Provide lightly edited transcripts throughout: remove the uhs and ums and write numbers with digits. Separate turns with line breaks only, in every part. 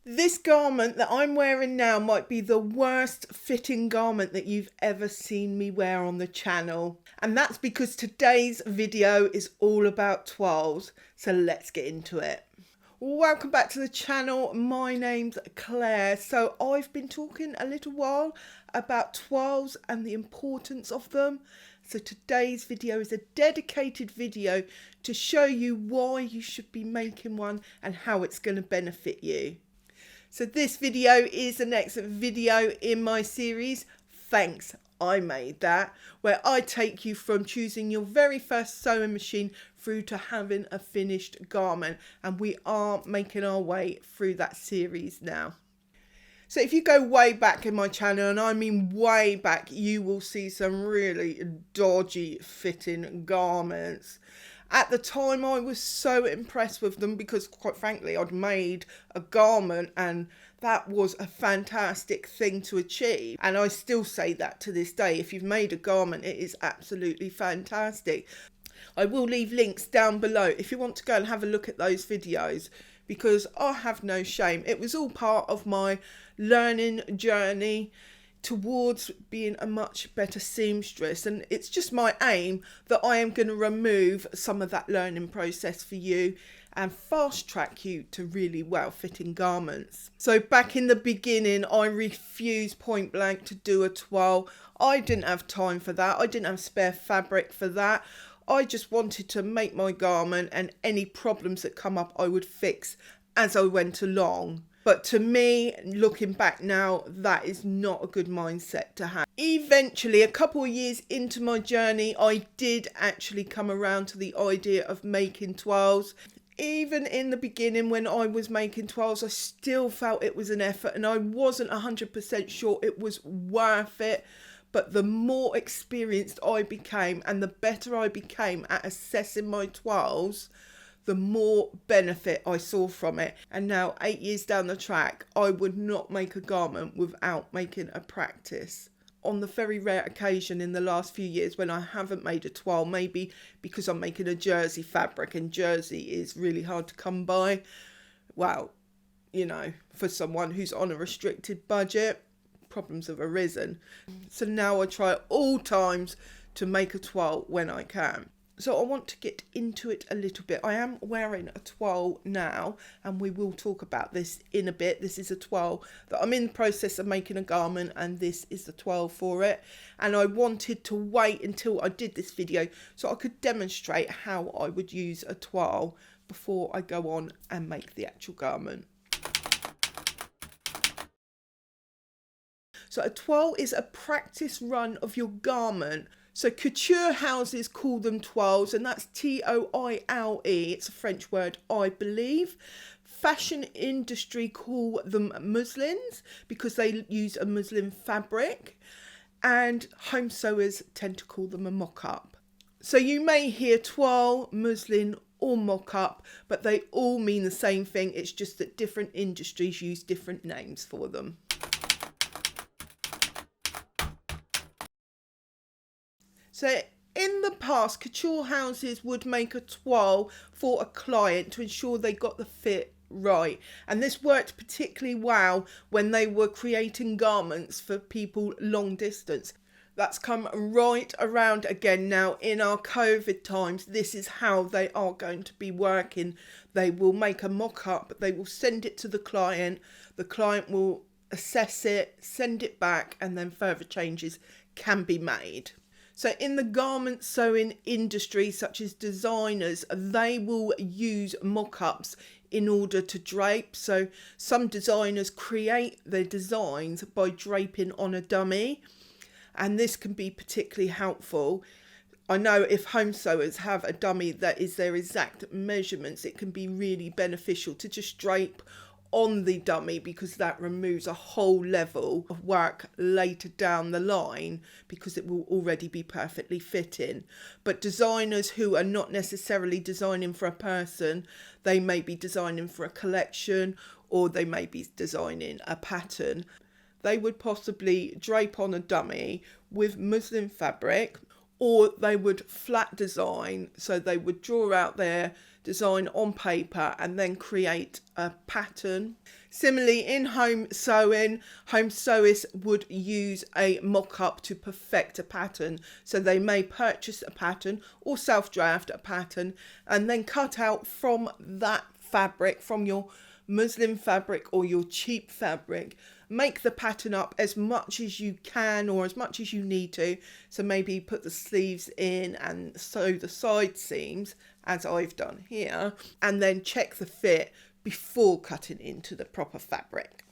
This garment that I'm wearing now might be the worst fitting garment that you've ever seen me wear on the channel. And that's because today's video is all about toiles. So let's get into it. Welcome back to the channel. My name's Claire. So I've been talking a little while about toiles and the importance of them. So today's video is a dedicated video to show you why you should be making one and how it's going to benefit you. So this video is the next video in my series, Thanks I Made That, where I take you from choosing your very first sewing machine through to having a finished garment. And we are making our way through that series now. So if you go way back in my channel, and I mean way back, you will see some really dodgy fitting garments. At the time, I was so impressed with them because, quite frankly, I'd made a garment and that was a fantastic thing to achieve. And I still say that to this day. If you've made a garment, it is absolutely fantastic. I will leave links down below if you want to go and have a look at those videos, because I have no shame. It was all part of my learning journey towards being a much better seamstress, and it's just my aim that I am going to remove some of that learning process for you and fast track you to really well fitting garments. So back in the beginning, I refused point blank to do a toile. I didn't have time for that. I didn't have spare fabric for that. I just wanted to make my garment, and any problems that come up I would fix as I went along. But to me, looking back now, that is not a good mindset to have. Eventually, a couple of years into my journey, I did actually come around to the idea of making toiles. Even in the beginning when I was making toiles, I still felt it was an effort and I wasn't 100% sure it was worth it. But the more experienced I became and the better I became at assessing my toiles, the more benefit I saw from it. And now 8 years down the track, I would not make a garment without making a practice. On the very rare occasion in the last few years when I haven't made a toile, maybe because I'm making a jersey fabric and jersey is really hard to come by. Well, you know, for someone who's on a restricted budget, problems have arisen. So now I try at all times to make a toile when I can. So I want to get into it a little bit. I am wearing a toile now, and we will talk about this in a bit. This is a toile that I'm in the process of making a garment, and this is the toile for it. And I wanted to wait until I did this video so I could demonstrate how I would use a toile before I go on and make the actual garment. So a toile is a practice run of your garment. So couture houses call them toiles, and that's T-O-I-L-E. It's a French word, I believe. Fashion industry call them muslins because they use a muslin fabric, and home sewers tend to call them a mock-up. So you may hear toile, muslin or mock-up, but they all mean the same thing. It's just that different industries use different names for them. So in the past, couture houses would make a toile for a client to ensure they got the fit right. And this worked particularly well when they were creating garments for people long distance. That's come right around again now in our COVID times. This is how they are going to be working. They will make a mock-up, they will send it to the client will assess it, send it back, and then further changes can be made. So in the garment sewing industry, such as designers, they will use mock-ups in order to drape. So some designers create their designs by draping on a dummy, and this can be particularly helpful. I know if home sewers have a dummy that is their exact measurements, it can be really beneficial to just drape on the dummy, because that removes a whole level of work later down the line because it will already be perfectly fitting. But designers who are not necessarily designing for a person, they may be designing for a collection, or they may be designing a pattern. They would possibly drape on a dummy with muslin fabric, or they would flat design, so they would draw out their design on paper and then create a pattern. Similarly, in home sewing, home sewists would use a mock-up to perfect a pattern. So they may purchase a pattern or self-draft a pattern and then cut out from that fabric, from your muslin fabric or your cheap fabric, make the pattern up as much as you can or as much as you need to. So maybe put the sleeves in and sew the side seams, as I've done here, and then check the fit before cutting into the proper fabric.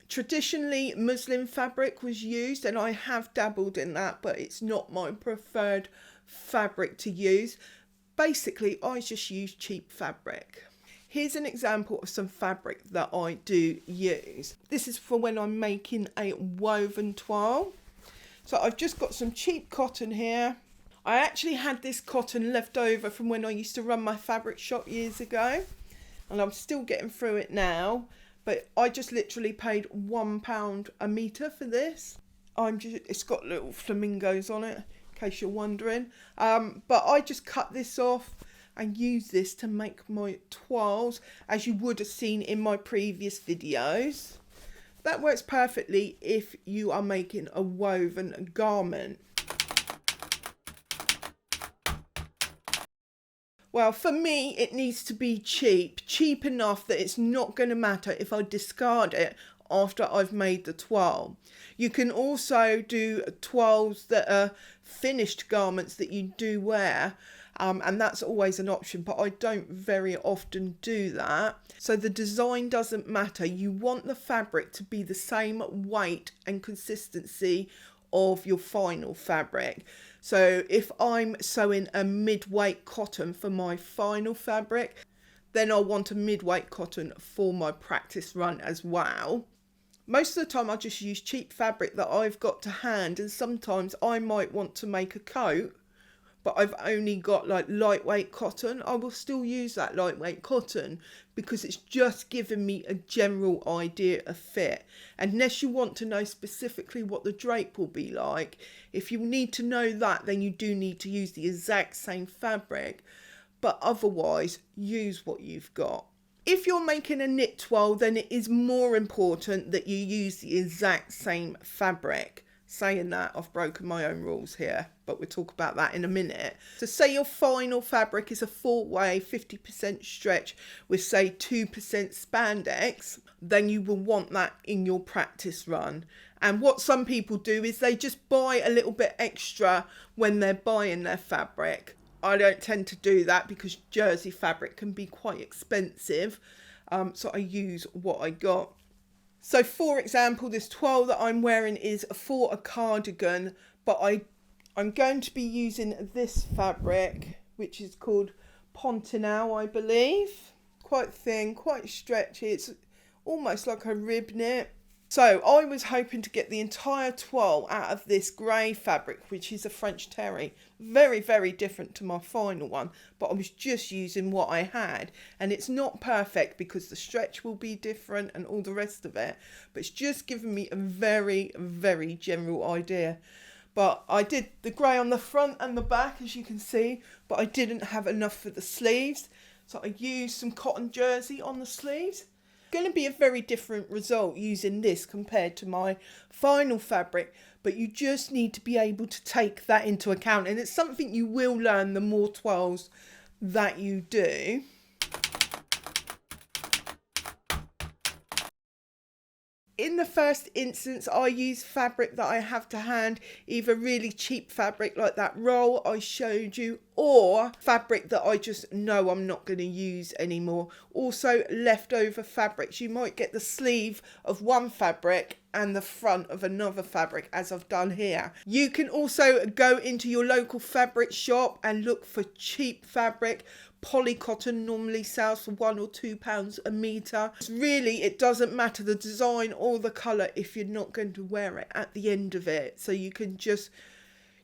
Traditionally, muslin fabric was used, and I have dabbled in that, but it's not my preferred fabric to use. Basically, I just use cheap fabric. Here's an example of some fabric that I do use. This is for when I'm making a woven toile. So I've just got some cheap cotton here. I actually had this cotton left over from when I used to run my fabric shop years ago, and I'm still getting through it now, but I just literally paid £1 a metre for this. It's got little flamingos on it, in case you're wondering. But I just cut this off and use this to make my toiles, as you would have seen in my previous videos. That works perfectly if you are making a woven garment. Well, for me, it needs to be cheap enough that it's not going to matter if I discard it after I've made the toile. You can also do toiles that are finished garments that you do wear, and that's always an option, but I don't very often do that. So the design doesn't matter. You want the fabric to be the same weight and consistency of your final fabric. So if I'm sewing a mid-weight cotton for my final fabric, then I'll want a mid-weight cotton for my practice run as well. Most of the time I just use cheap fabric that I've got to hand, and sometimes I might want to make a coat, but I've only got like lightweight cotton. I will still use that lightweight cotton because it's just giving me a general idea of fit. Unless you want to know specifically what the drape will be like, if you need to know that, then you do need to use the exact same fabric, but otherwise use what you've got. If you're making a knit toile, then it is more important that you use the exact same fabric. Saying that, I've broken my own rules here, but we'll talk about that in a minute. So say your final fabric is a 4-way 50% stretch with say 2% spandex, then you will want that in your practice run. And what some people do is they just buy a little bit extra when they're buying their fabric. I don't tend to do that because jersey fabric can be quite expensive, so I use what I got. So for example, this toile that I'm wearing is for a cardigan, but I'm going to be using this fabric, which is called Pontinau, I believe. Quite thin, quite stretchy. It's almost like a rib knit. So I was hoping to get the entire toile out of this grey fabric, which is a French terry. Very, very different to my final one, but I was just using what I had. And it's not perfect because the stretch will be different and all the rest of it, but it's just given me a very, very general idea. But I did the grey on the front and the back, as you can see, but I didn't have enough for the sleeves. So I used some cotton jersey on the sleeves. Going to be a very different result using this compared to my final fabric, but you just need to be able to take that into account, and it's something you will learn the more toiles that you do. In the first instance, I use fabric that I have to hand, either really cheap fabric like that roll I showed you, or fabric that I just know I'm not going to use anymore. Also leftover fabrics. You might get the sleeve of one fabric and the front of another fabric, as I've done here. You can also go into your local fabric shop and look for cheap fabric. Polycotton normally sells for £1 or £2 a metre. Really, it doesn't matter the design or the colour if you're not going to wear it at the end of it. So you can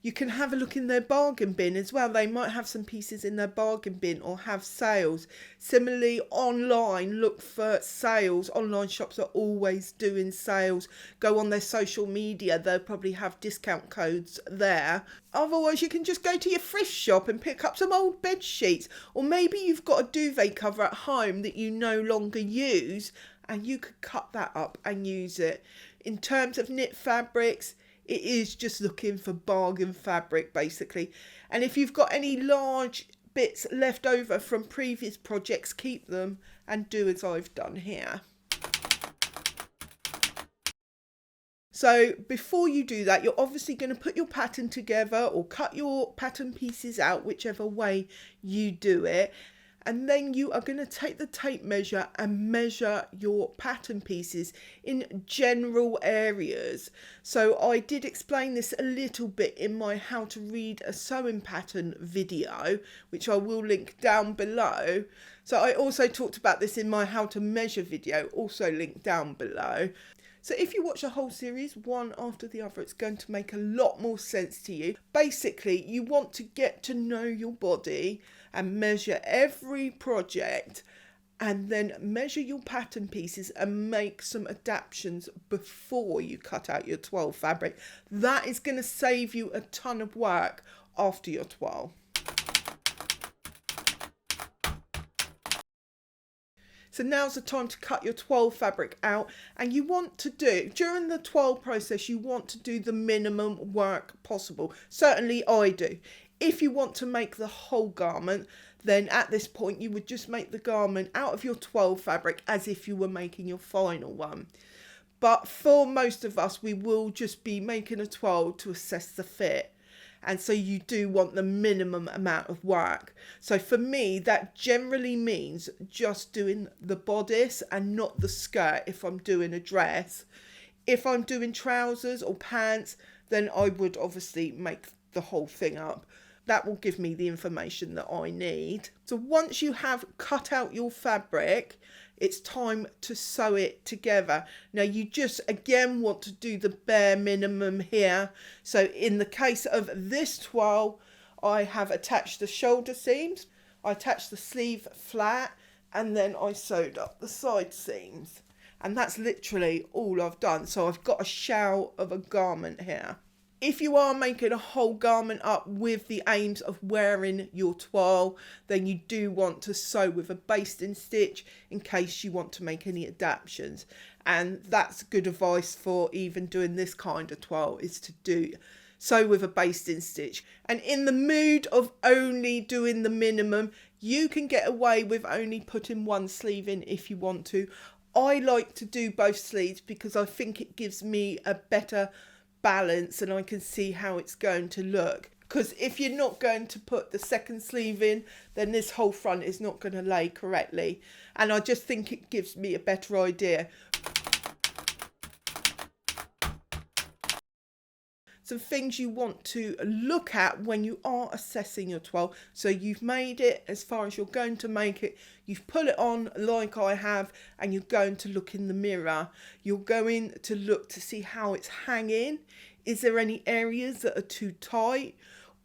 You can have a look in their bargain bin as well. They might have some pieces in their bargain bin or have sales. Similarly, online, look for sales. Online shops are always doing sales. Go on their social media. They'll probably have discount codes there. Otherwise, you can just go to your thrift shop and pick up some old bed sheets. Or maybe you've got a duvet cover at home that you no longer use, and you could cut that up and use it. In terms of knit fabrics, it is just looking for bargain fabric, basically. And if you've got any large bits left over from previous projects, keep them and do as I've done here. So before you do that, you're obviously going to put your pattern together or cut your pattern pieces out, whichever way you do it. And then you are going to take the tape measure and measure your pattern pieces in general areas. So I did explain this a little bit in my how to read a sewing pattern video, which I will link down below. So I also talked about this in my how to measure video, also linked down below. So if you watch a whole series, one after the other, it's going to make a lot more sense to you. Basically, you want to get to know your body and measure every project, and then measure your pattern pieces and make some adaptations before you cut out your 12 fabric. That is going to save you a ton of work after your 12. So now's the time to cut your 12 fabric out, and you want to do, during the 12 process, you want to do the minimum work possible. Certainly I do. If you want to make the whole garment, then at this point you would just make the garment out of your 12 fabric as if you were making your final one. But for most of us, we will just be making a 12 to assess the fit. And so you do want the minimum amount of work. So for me, that generally means just doing the bodice and not the skirt if I'm doing a dress. If I'm doing trousers or pants, then I would obviously make the whole thing up. That will give me the information that I need. So once you have cut out your fabric, it's time to sew it together. Now you just again want to do the bare minimum here. So in the case of this toile, I have attached the shoulder seams, I attached the sleeve flat, and then I sewed up the side seams. And that's literally all I've done. So I've got a shell of a garment here. If you are making a whole garment up with the aims of wearing your toile, then you do want to sew with a basting stitch in case you want to make any adaptations. And that's good advice for even doing this kind of toile, is to sew with a basting stitch. And in the mood of only doing the minimum, you can get away with only putting one sleeve in if you want to. I like to do both sleeves because I think it gives me a better balance and I can see how it's going to look. Because if you're not going to put the second sleeve in, then this whole front is not going to lay correctly. And I just think it gives me a better idea. Some things you want to look at when you are assessing your toile. So you've made it as far as you're going to make it. You've put it on like I have, and you're going to look in the mirror. You're going to look to see how it's hanging. Is there any areas that are too tight?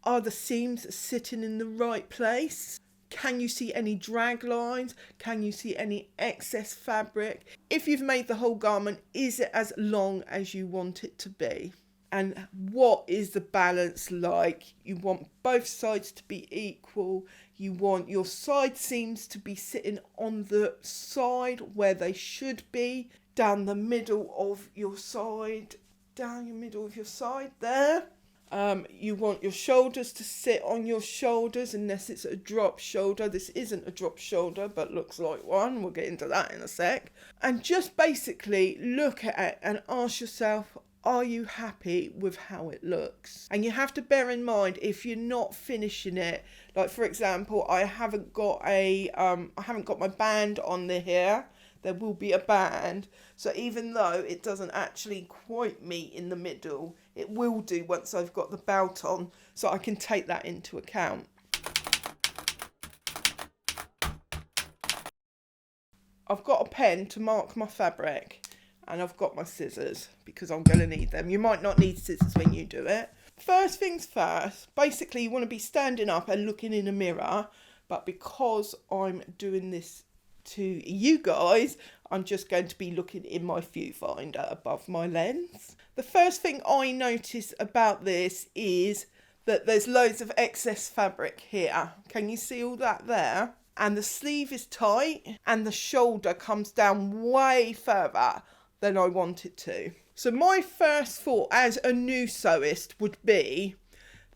Are the seams sitting in the right place? Can you see any drag lines? Can you see any excess fabric? If you've made the whole garment, is it as long as you want it to be? And what is the balance like? You want both sides to be equal. You want your side seams to be sitting on the side where they should be, down the middle of your side, down your middle of your side there. You want your shoulders to sit on your shoulders unless it's a drop shoulder. This isn't a drop shoulder, but looks like one. We'll get into that in a sec. And just basically look at it and ask yourself, are you happy with how it looks? And you have to bear in mind, if you're not finishing it, like for example, I haven't got my band on the here. There will be a band. So even though it doesn't actually quite meet in the middle, it will do once I've got the belt on. So I can take that into account. I've got a pen to mark my fabric. And I've got my scissors because I'm going to need them. You might not need scissors when you do it. First things first, basically you want to be standing up and looking in a mirror, but because I'm doing this to you guys, I'm just going to be looking in my viewfinder above my lens. The first thing I notice about this is that there's loads of excess fabric here. Can you see all that there? And the sleeve is tight and the shoulder comes down way further than I want it to. So my first thought as a new sewist would be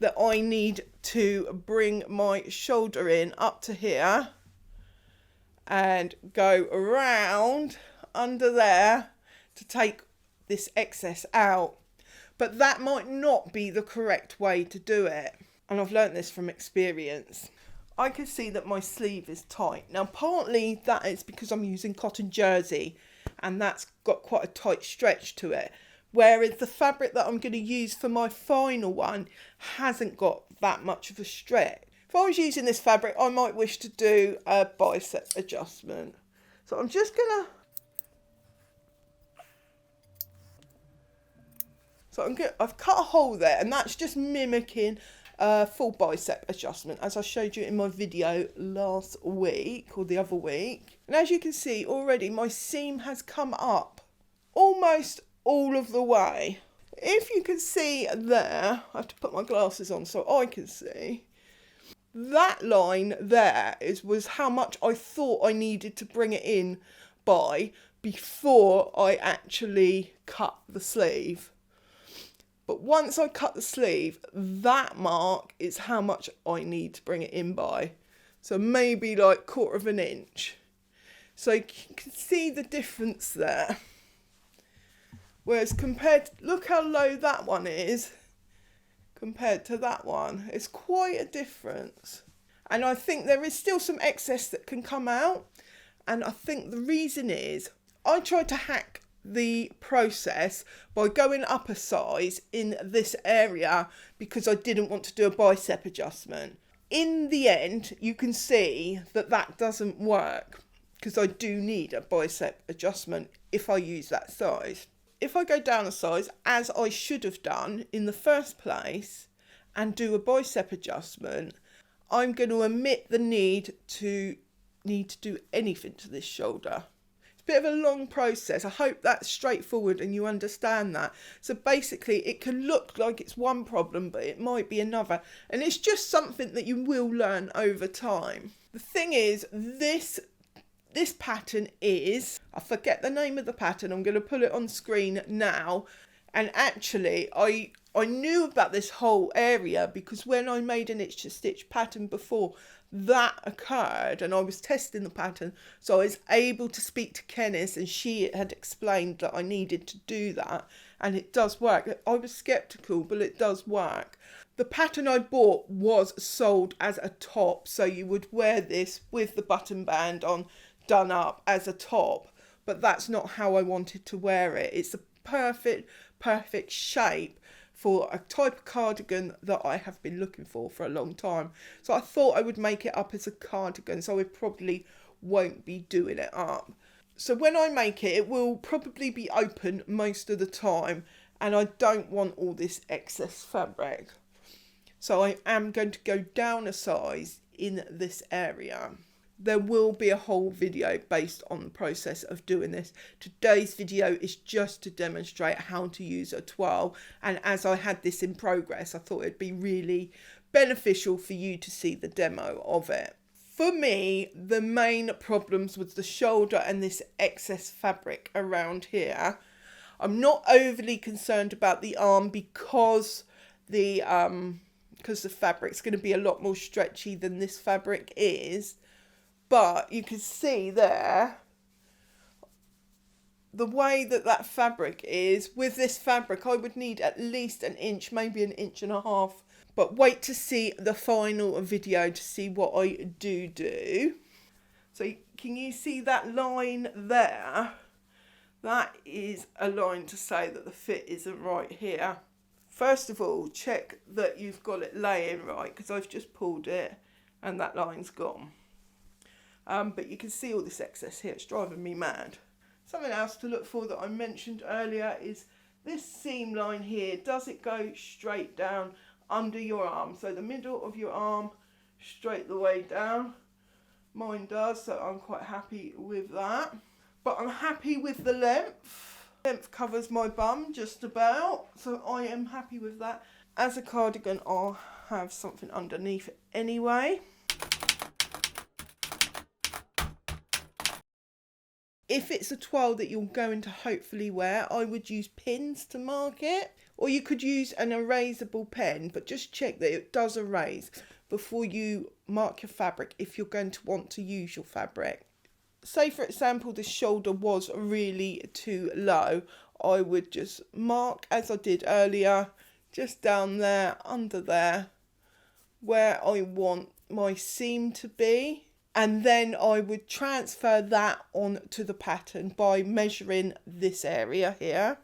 that I need to bring my shoulder in up to here and go around under there to take this excess out. But that might not be the correct way to do it. And I've learnt this from experience. I can see that my sleeve is tight. Now partly that is because I'm using cotton jersey and that's got quite a tight stretch to it. Whereas the fabric that I'm going to use for my final one hasn't got that much of a stretch. If I was using this fabric, I might wish to do a bicep adjustment. So I'm just going to... I've cut a hole there, and that's just mimicking a full bicep adjustment, as I showed you in my video last week, or the other week. And as you can see already, my seam has come up almost all of the way. If you can see there, I have to put my glasses on so I can see. That line there was how much I thought I needed to bring it in by before I actually cut the sleeve. But once I cut the sleeve, that mark is how much I need to bring it in by. So maybe like 1/4 of an inch. So you can see the difference there. Whereas look how low that one is compared to that one. It's quite a difference. And I think there is still some excess that can come out. And I think the reason is I tried to hack the process by going up a size in this area because I didn't want to do a bicep adjustment. In the end, you can see that that doesn't work because I do need a bicep adjustment if I use that size. If I go down a size, as I should have done in the first place, and do a bicep adjustment, I'm going to omit the need to do anything to this shoulder. It's a bit of a long process. I hope that's straightforward and you understand that. So basically, it can look like it's one problem, but it might be another. And it's just something that you will learn over time. The thing is, this pattern is, I forget the name of the pattern, I'm going to put it on screen now. And actually, I knew about this whole area because when I made an itch to stitch pattern before, that occurred and I was testing the pattern. So I was able to speak to Kennis and she had explained that I needed to do that. And it does work. I was skeptical, but it does work. The pattern I bought was sold as a top. So you would wear this with the button band on, done up as a top, but that's not how I wanted to wear it. It's a perfect shape for a type of cardigan that I have been looking for a long time. So I thought I would make it up as a cardigan, so I probably won't be doing it up. So when I make it, it will probably be open most of the time, and I don't want all this excess fabric. So I am going to go down a size in this area. There will be a whole video based on the process of doing this. Today's video is just to demonstrate how to use a twirl. And as I had this in progress, I thought it'd be really beneficial for you to see the demo of it. For me, the main problems was the shoulder and this excess fabric around here. I'm not overly concerned about the arm because the fabric's going to be a lot more stretchy than this fabric is. But you can see there, the way that fabric is, with this fabric, I would need at least an inch, maybe an inch and a half. But wait to see the final video to see what I do. So can you see that line there? That is a line to say that the fit isn't right here. First of all, check that you've got it laying right, because I've just pulled it and that line's gone. But you can see all this excess here. It's driving me mad. Something else to look for that I mentioned earlier is this seam line here, does it go straight down under your arm? So the middle of your arm straight the way down. Mine does, so I'm quite happy with that. But I'm happy with the length. Length covers my bum just about, so I am happy with that. As a cardigan, I'll have something underneath it anyway. If it's a toile that you're going to hopefully wear, I would use pins to mark it, or you could use an erasable pen, but just check that it does erase before you mark your fabric if you're going to want to use your fabric. Say for example the shoulder was really too low, I would just mark as I did earlier, just down there, under there, where I want my seam to be. And then I would transfer that onto the pattern by measuring this area here.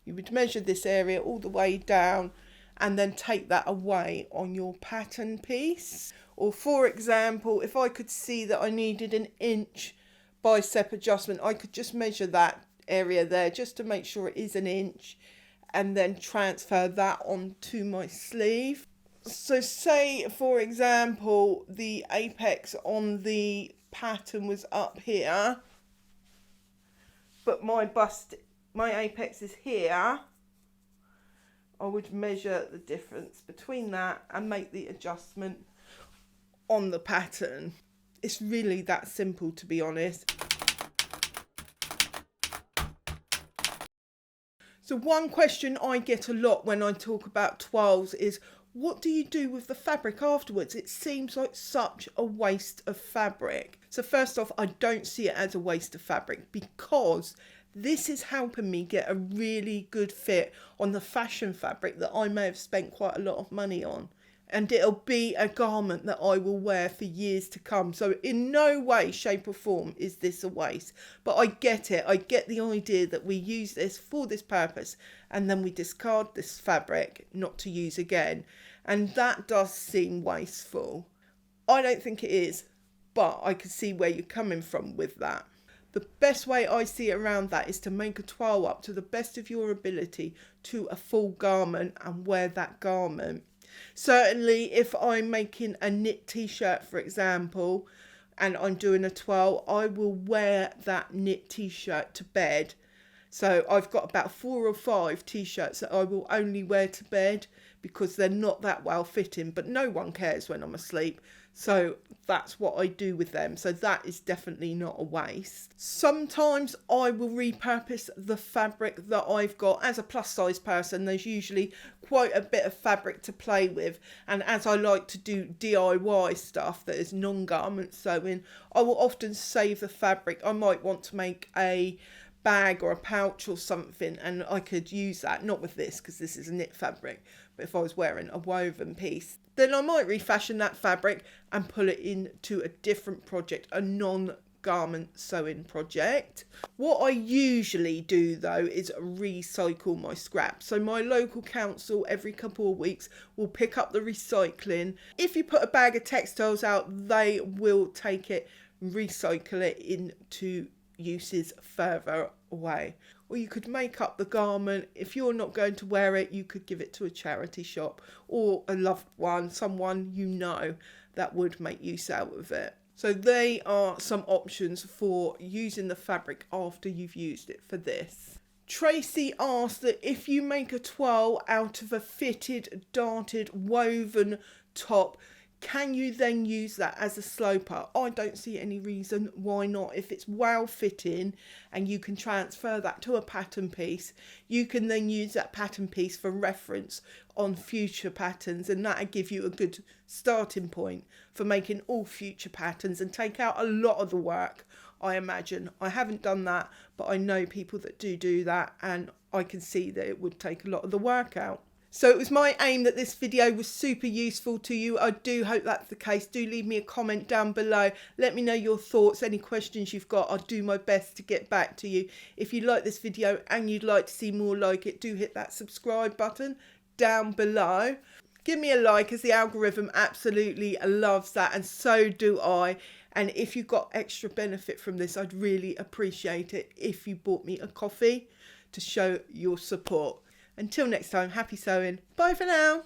You would measure this area all the way down and then take that away on your pattern piece. Or for example, if I could see that I needed an inch bicep adjustment, I could just measure that area there just to make sure it is an inch and then transfer that onto my sleeve. So say for example the apex on the pattern was up here, but my apex is here, I would measure the difference between that and make the adjustment on the pattern. It's really that simple, to be honest. So one question I get a lot when I talk about toiles is, what do you do with the fabric afterwards? It seems like such a waste of fabric. So first off, I don't see it as a waste of fabric because this is helping me get a really good fit on the fashion fabric that I may have spent quite a lot of money on. And it'll be a garment that I will wear for years to come. So in no way, shape or form is this a waste. But I get it. I get the idea that we use this for this purpose and then we discard this fabric not to use again. And that does seem wasteful. I don't think it is, but I can see where you're coming from with that. The best way I see around that is to make a toile up to the best of your ability to a full garment and wear that garment. Certainly if I'm making a knit t-shirt, for example, and I'm doing a toile, I will wear that knit t-shirt to bed. So I've got about 4 or 5 t-shirts that I will only wear to bed because they're not that well fitting, but no one cares when I'm asleep. So that's what I do with them. So that is definitely not a waste. Sometimes I will repurpose the fabric that I've got. As a plus size person, there's usually quite a bit of fabric to play with. And as I like to do DIY stuff that is non-garment sewing, I will often save the fabric. I might want to make a bag or a pouch or something, and I could use that, not with this because this is a knit fabric, but if I was wearing a woven piece, then I might refashion that fabric and pull it into a different project, a non-garment sewing project. What I usually do though is recycle my scraps. So my local council every couple of weeks will pick up the recycling. If you put a bag of textiles out, they will take it, recycle it into uses further away. Or you could make up the garment. If you're not going to wear it, you could give it to a charity shop or a loved one, someone you know that would make use out of it. So they are some options for using the fabric after you've used it for this. Tracy asked that if you make a toile out of a fitted, darted, woven top, can you then use that as a sloper? I don't see any reason why not. If it's well fitting and you can transfer that to a pattern piece, you can then use that pattern piece for reference on future patterns, and that'll give you a good starting point for making all future patterns and take out a lot of the work, I imagine. I haven't done that, but I know people that do that, and I can see that it would take a lot of the work out. So it was my aim that this video was super useful to you. I do hope that's the case. Do leave me a comment down below. Let me know your thoughts, any questions you've got. I'll do my best to get back to you. If you like this video and you'd like to see more like it, do hit that subscribe button down below. Give me a like, as the algorithm absolutely loves that, and so do I. And if you got extra benefit from this, I'd really appreciate it if you bought me a coffee. to show your support. Until next time, happy sewing. Bye for now.